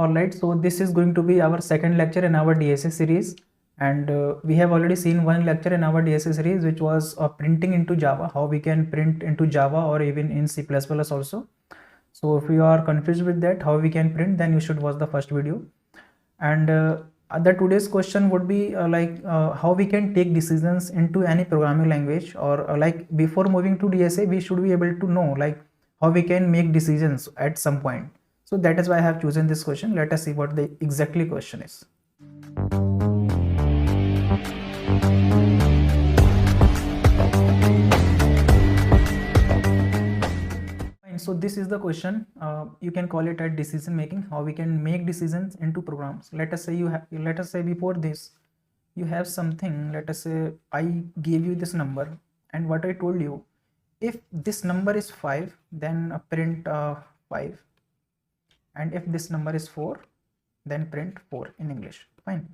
Alright, so this is going to be our second lecture in our DSA series, and we have already seen one lecture in our DSA series which was printing into Java, how we can print into Java or even in C++ also. So if you are confused with that, how we can print, then you should watch the first video. And the today's question would be how we can take decisions into any programming language, or like before moving to DSA we should be able to know like how we can make decisions at some point. So that is why I have chosen this question. Let us see what the exactly question is. Fine, so this is the question. You can call it a decision making, how we can make decisions into programs. Let us say let us say before this you have something. Let us say I gave you this number, and what I told you, if this number is 5, then print 5, and if this number is 4, then print 4 in English. Fine.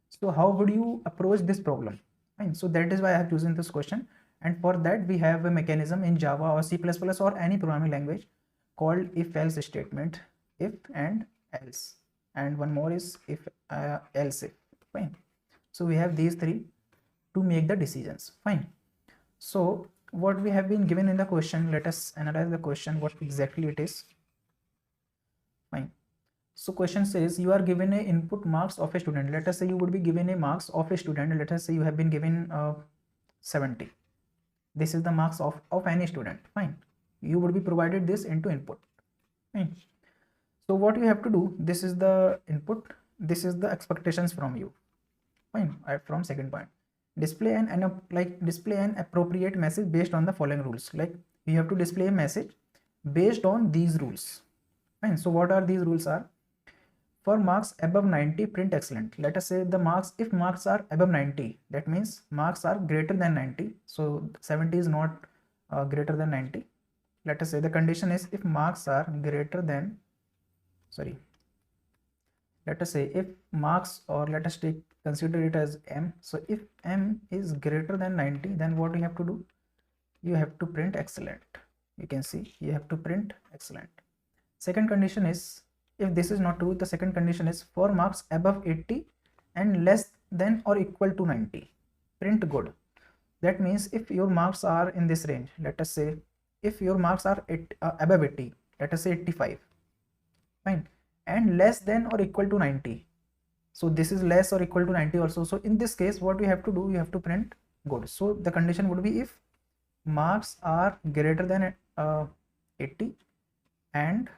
So how would you approach this problem? Fine. So that is why I have chosen this question, and for that we have a mechanism in Java or C++ or any programming language called if else statement, if and else, and one more is if else if. Fine. So we have these three to make the decisions. Fine. So what we have been given in the question, let us analyze the question, what exactly it is. Fine. So question says you are given a input marks of a student. Let us say you would be given a marks of a student. Let us say you have been given 70. This is the marks of any student. Fine. You would be provided this into input. Fine. So what you have to do, this is the input, this is the expectations from you. Fine. From second point, display an appropriate message based on the following rules. Like you have to display a message based on these rules. Fine. So what are these rules are? For marks above 90, print excellent. Let us say the marks, if marks are above 90, that means marks are greater than 90. So 70 is not greater than 90. Let us say the condition is if marks are greater than, let us say if marks, or let us consider it as M. So if M is greater than 90, then what you have to do? You have to print excellent. You can see you have to print excellent. Second condition is, if this is not true, the second condition is for marks above 80 and less than or equal to 90, print good. That means if your marks are in this range, let us say if your marks are above 80, let us say 85, fine, and less than or equal to 90. So this is less or equal to 90 also. So in this case, what you have to do, you have to print good. So the condition would be if marks are greater than 80 and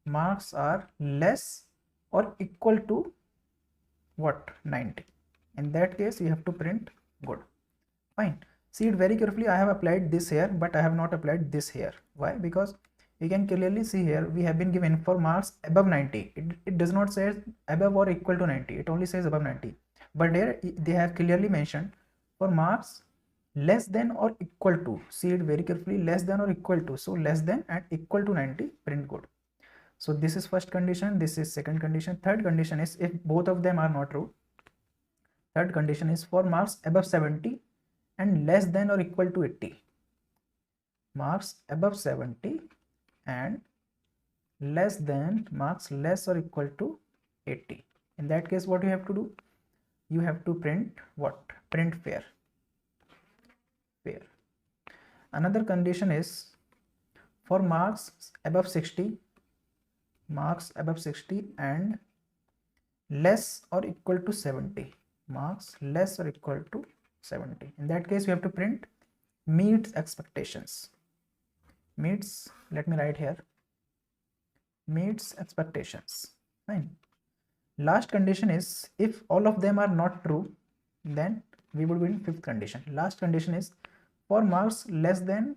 marks are less or equal to what, 90. In that case you have to print good. Fine. See it very carefully. I have applied this here, but I have not applied this here. Why? Because you can clearly see here we have been given for marks above 90. It does not say above or equal to 90. It only says above 90. But there they have clearly mentioned for marks less than or equal to. See it very carefully, less than or equal to. So less than and equal to 90, print good. So this is first condition, this is second condition. Third condition is if both of them are not true. Third condition is for marks above 70 and less than or equal to 80. Marks above 70 and less than, marks less or equal to 80. In that case, what you have to do? You have to print what? Print fair. Fair. Another condition is for marks above 60, marks above 60 and less or equal to 70, marks less or equal to 70. In that case you have to print meets expectations. Meets, let me write here, meets expectations. Fine. Last condition is if all of them are not true, then we would be in fifth condition. Last condition is for marks less than,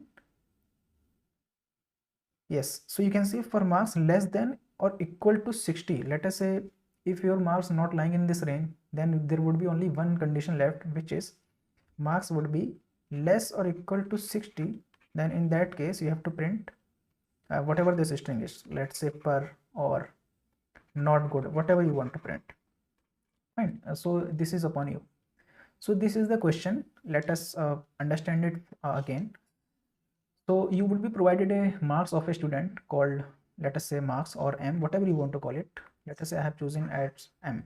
yes, so you can see for marks less than or equal to 60. Let us say if your marks not lying in this range, then there would be only one condition left, which is marks would be less or equal to 60. Then in that case you have to print whatever this string is, let's say per or not good, whatever you want to print. Fine. So this is upon you. So this is the question. Let us understand it again. So you will be provided a marks of a student called, let us say marks or M, whatever you want to call it. Let us say I have chosen as M.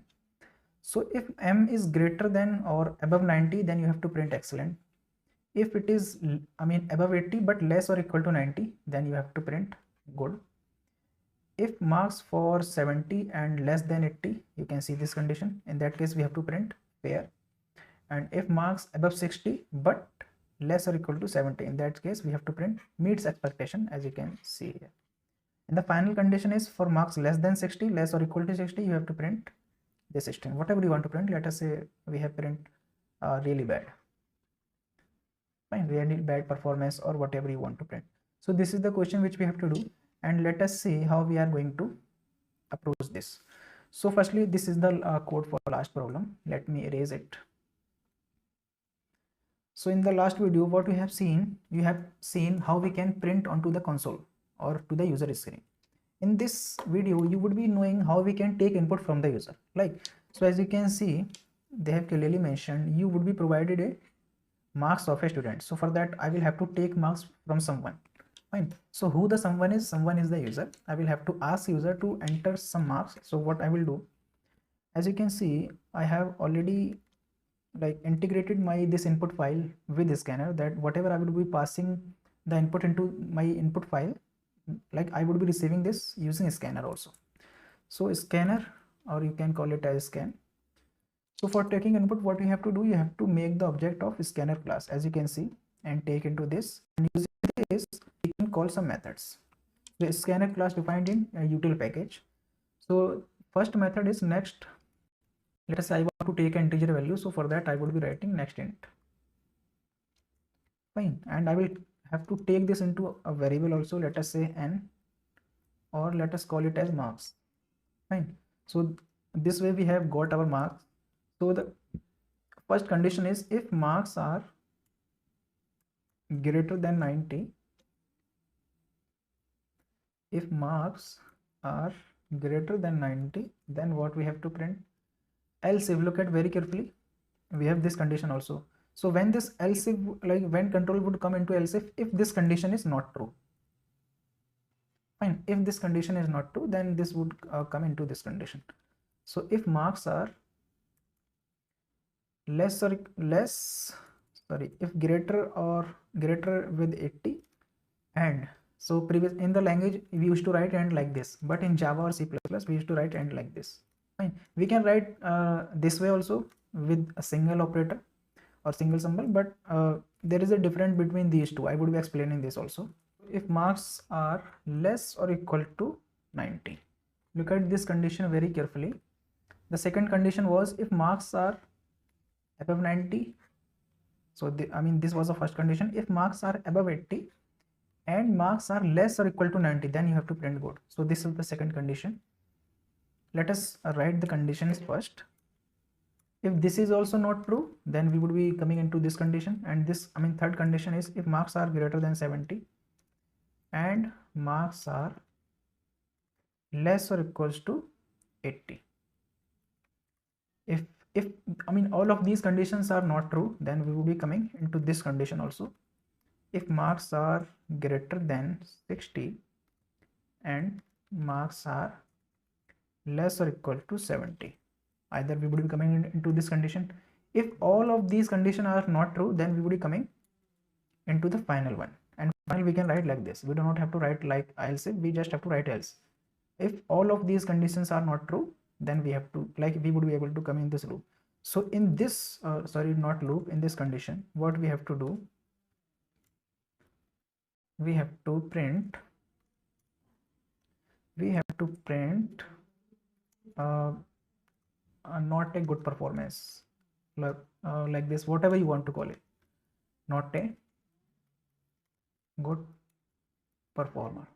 So if M is greater than or above 90, then you have to print excellent. If it is, above 80 but less or equal to 90, then you have to print good. If marks for 70 and less than 80, you can see this condition. In that case, we have to print fair. And if marks above 60 but less or equal to 70, in that case, we have to print meets expectation, as you can see here. And the final condition is for marks less than 60, less or equal to 60, you have to print this string. Whatever you want to print, let us say we have print really bad. Fine, really bad performance or whatever you want to print. So this is the question which we have to do, and let us see how we are going to approach this. So firstly, this is the code for last problem. Let me erase it. So in the last video, what we have seen, you have seen how we can print onto the console or to the user screen. In this video, you would be knowing how we can take input from the user. So as you can see, they have clearly mentioned you would be provided a marks of a student. So for that, I will have to take marks from someone. Fine. So who the someone is? Someone is the user. I will have to ask user to enter some marks. So what I will do, as you can see, I have already integrated this input file with the scanner, that whatever I will be passing the input into my input file, I would be receiving this using a scanner also. So scanner, or you can call it as scan. So for taking input, what you have to do, you have to make the object of scanner class, as you can see, and take into this, and using this you can call some methods. The scanner class defined in a util package. So first method is next. Let us say I want to take an integer value, so for that I would be writing next int. Fine, and I will have to take this into a variable also. Let us say n, or let us call it as marks. Fine, so this way we have got our marks. So the first condition is if marks are greater than 90, if marks are greater than 90, then what we have to print? Else, if look at very carefully, we have this condition also. So when this else if, when control would come into else if this condition is not true. Fine, if this condition is not true, then this would come into this condition. So if marks are if greater with 80, and so previous in the language we used to write end like this, but in Java or C++ we used to write end like this. Fine, we can write this way also with a single operator or single symbol, but there is a difference between these two. I would be explaining this also. If marks are less or equal to 90, look at this condition very carefully. The second condition was if marks are above 90. So this was the first condition. If marks are above 80 and marks are less or equal to 90, then you have to print good. So this is the second condition. Let us write the conditions first. If this is also not true, then we would be coming into this condition, and this third condition is if marks are greater than 70 and marks are less or equals to 80. If all of these conditions are not true, then we will be coming into this condition also. If marks are greater than 60 and marks are less or equal to 70, either we would be coming into this condition. If all of these conditions are not true, then we would be coming into the final one, and finally we can write like this. We do not have to write like else if, we just have to write else. If all of these conditions are not true, then we have to we would be able to come in this loop. So in this in this condition, what we have to do, we have to print not a good performance, like this, whatever you want to call it, not a good performer.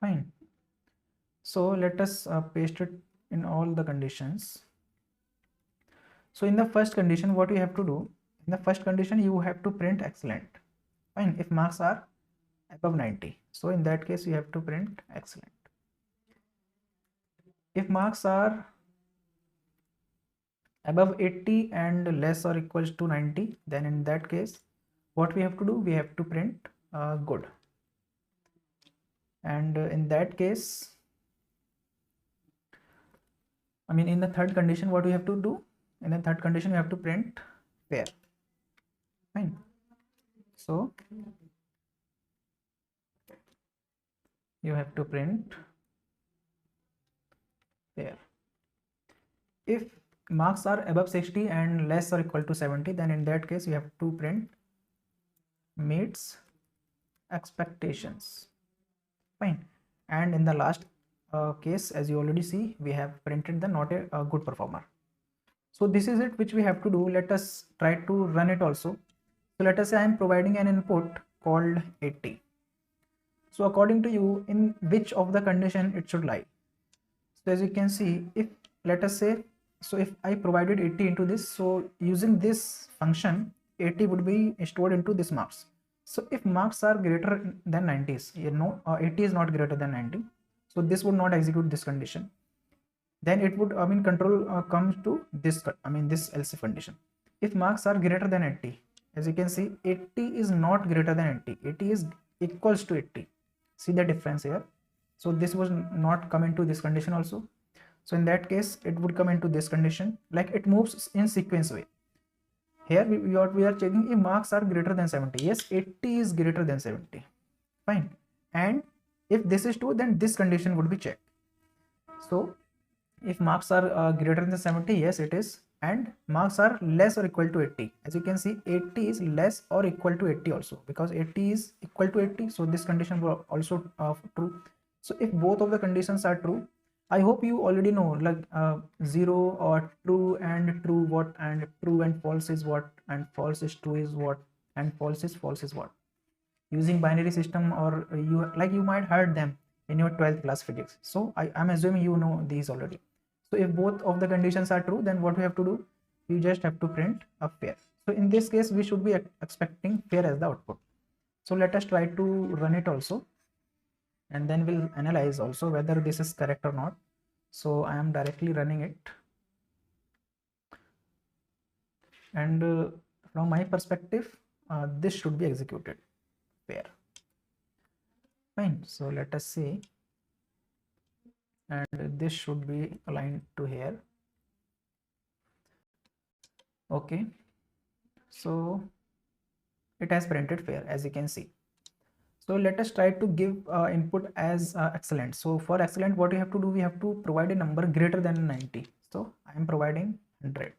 Fine, so let us paste it in all the conditions. So in the first condition, what you have to do, in the first condition you have to print excellent. Fine, if marks are above 90, so in that case you have to print excellent. If marks are above 80 and less or equals to 90, then in that case what we have to do, we have to print good. And in that case, I mean, in the third condition, what we have to do? In the third condition, we have to print pair. Fine. So you have to print pair. If marks are above 60 and less or equal to 70, then in that case you have to print meets expectations. Fine. And in the last case, as you already see, we have printed the not a good performer. So this is it which we have to do. Let us try to run it also. So let us say I am providing an input called 80. So according to you, in which of the condition it should lie? So as you can see, if let us say, so if I provided 80 into this, so using this function, 80 would be stored into this marks. So if marks are greater than 90s, 80 is not greater than 90. So this would not execute this condition. Then it would, I mean, control comes to this, this else if condition. If marks are greater than 80, as you can see, 80 is not greater than 80. 80 is equals to 80. See the difference here. So this was not come into this condition also. So in that case, it would come into this condition, like it moves in sequence way. Here we are checking if marks are greater than 70. Yes, 80 is greater than 70. Fine. And if this is true, then this condition would be checked. So if marks are greater than 70, yes, it is. And marks are less or equal to 80. As you can see, 80 is less or equal to 80 also, because 80 is equal to 80. So this condition will also true. So if both of the conditions are true, I hope you already know, like 0 or true and true what, and true and false is what, and false is true is what, and false is what. Using binary system, or you might heard them in your 12th class physics. So I'm assuming you know these already. So if both of the conditions are true, then what we have to do? You just have to print a pair. So in this case, we should be expecting pair as the output. So let us try to run it also, and then we'll analyze also whether this is correct or not. So I am directly running it, and from my perspective, this should be executed pair. Fine. So let us see, and this should be aligned to here. Okay, so it has printed fair, as you can see. So let us try to give input as excellent. So for excellent, what we have to do, we have to provide a number greater than 90. So I am providing 100.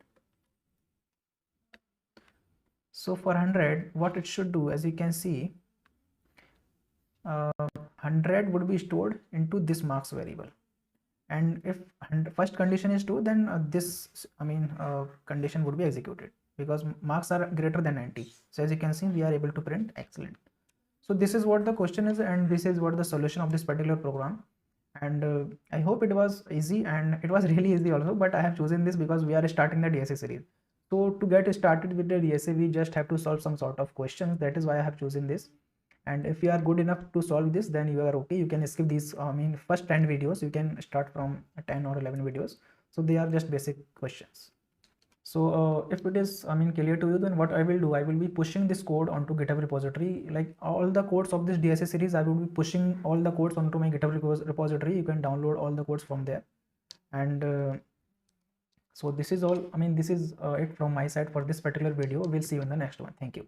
So for 100, what it should do, as you can see, 100 would be stored into this marks variable. And if first condition is true, then this condition would be executed, because marks are greater than 90. So as you can see, we are able to print excellent. So this is what the question is, and this is what the solution of this particular program. And I hope it was easy, and it was really easy also, but I have chosen this because we are starting the DSA series. So to get started with the DSA, we just have to solve some sort of questions. That is why I have chosen this. And if you are good enough to solve this, then you are okay. You can skip these first 10 videos. You can start from 10 or 11 videos. So they are just basic questions. So if it is clear to you, then what I will do, I will be pushing this code onto GitHub repository. Like all the codes of this DSA series, I will be pushing all the codes onto my GitHub repository. You can download all the codes from there. And so this is all, this is it from my side for this particular video. We'll see you in the next one. Thank you.